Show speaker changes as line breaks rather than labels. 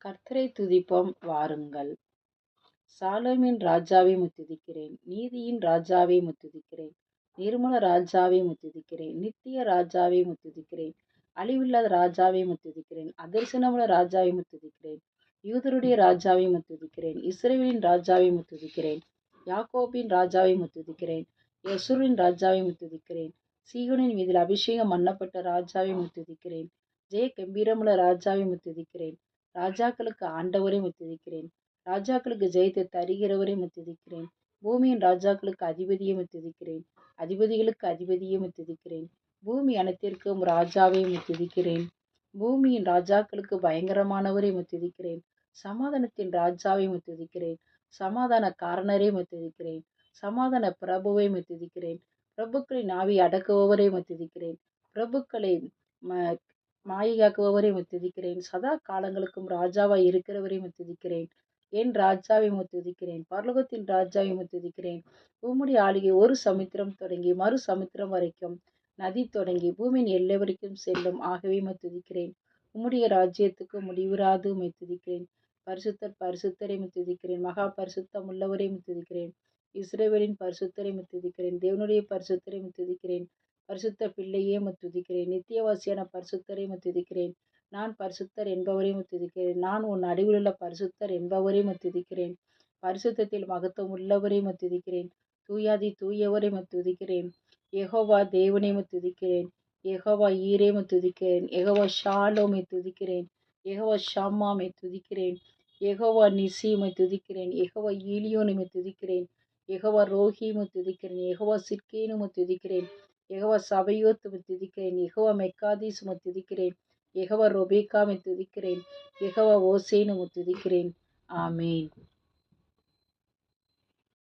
கர்த்தரை துதிப்போம் வாருங்கள். சாலோமின் ராஜாவை முத்துதிக்கிறேன். நீதியின் ராஜாவை முத்துதிக்கிறேன். நிர்மல ராஜாவை முத்துதிக்கிறேன். நித்திய ராஜாவை முத்துதிக்கிறேன். அழிவில்லாத ராஜாவை முத்துதிக்கிறேன். அதர்சனமுள்ள ராஜாவை முத்துதிக்கிறேன். யூதருடைய ராஜாவை முத்துதிக்கிறேன். இஸ்ரவேலின் ராஜாவை முத்துதிக்கிறேன். யாக்கோபின் ராஜாவை முத்துதிக்கிறேன். யெசூரின் ராஜாவை முத்துதிக்கிறேன். சீயோனின் மீதில் அபிஷேகம் பண்ணப்பட்ட ராஜாவை முத்துதிக்கிறேன். ஜெய கம்பீரமுள்ள ராஜாவை முத்துதிக்கிறேன். ராஜாக்களுக்கு ஆண்டவரை முத்துதிக்கிறேன். ராஜாக்களுக்கு ஜெயத்தை தருகிறவரை முத்துதிக்கிறேன். பூமியின் ராஜாக்களுக்கு அதிபதியை முத்துதிக்கிறேன். அதிபதிகளுக்கு அதிபதியை முத்துதிக்கிறேன். பூமி அனைத்திற்கும் ராஜாவை முத்துதிக்கிறேன். பூமியின் ராஜாக்களுக்கு பயங்கரமானவரை முத்துதிக்கிறேன். சமாதானத்தின் ராஜாவை முத்துதிக்கிறேன். சமாதான காரணரை முத்துதிக்கிறேன். சமாதான பிரபுவை முத்துதிக்கிறேன். பிரபுக்களின் ஆவி அடக்குபவரை முத்துதிக்கிறேன். பிரபுக்களை மாயையாக்குபவரை முத்துதிக்கிறேன். சதா காலங்களுக்கும் ராஜாவாய் இருக்கிறவரை முத்துதிக்கிறேன். என் ராஜாவை முத்துதிக்கிறேன். பரலோகத்தின் ராஜாவை முத்துதிக்கிறேன். உம்முடைய ஆளுகை ஒரு சமுத்திரம் தொடங்கி மறு சமுத்திரம் வரைக்கும், நதி தொடங்கி பூமியின் எல்லை வரைக்கும் செல்லும். ஆகவே முத்துதிக்கிறேன். உம்முடைய ராஜ்யத்துக்கு முடிவுறாது முத்துதிக்கிறேன். பரிசுத்தர் பரிசுத்தரை முத்துதிக்கிறேன். மகா பரிசுத்தம் உள்ளவரை முத்துதிக்கிறேன். இஸ்ரவேலின் பரிசுத்தரை முத்துதிக்கிறேன். தேவனுடைய பரிசுத்தரை முத்துதிக்கிறேன். பரிசுத்த பிள்ளையே முத்துதிக்கிறேன். நித்தியவாசியான பரிசுத்தரை முத்துதிக்கிறேன். நான் பரிசுத்தர் என்பவரை முத்துதிக்கிறேன். நான் உன் நடுவிலுள்ள பரிசுத்தர் என்பவரை முத்துதிக்கிறேன். பரிசுத்தத்தில் மகத்துவம் உள்ளவரை முத்துதிக்கிறேன். தூயாதி தூயவரை முத்துதிக்கிறேன். யெகோவா தேவனை முத்துதிக்கிறேன். யெகோவா ஈரே முத்துதிக்கிறேன். யெகோவா ஷாலோமை துதிக்கிறேன். யெகோவா ஷம்மாமை துதிக்கிறேன். யெகோவா நிசிமை துதிக்கிறேன். யெகோவா ஈலியோனை துதிக்கிறேன். யெகோவா ரோஹிமை துதிக்கிறேன். யெகோவா சிற்கேனுமை துதிக்கிறேன். யெகோவா சபையோத்து துதிக்கிறேன். யெகோவா மெக்காதீஸ் துதிக்கிறேன். யெகோவா ரொபேக்காமை துதிக்கிறேன். யெகோவா ஓசேனு துதிக்கிறேன். ஆமேன்.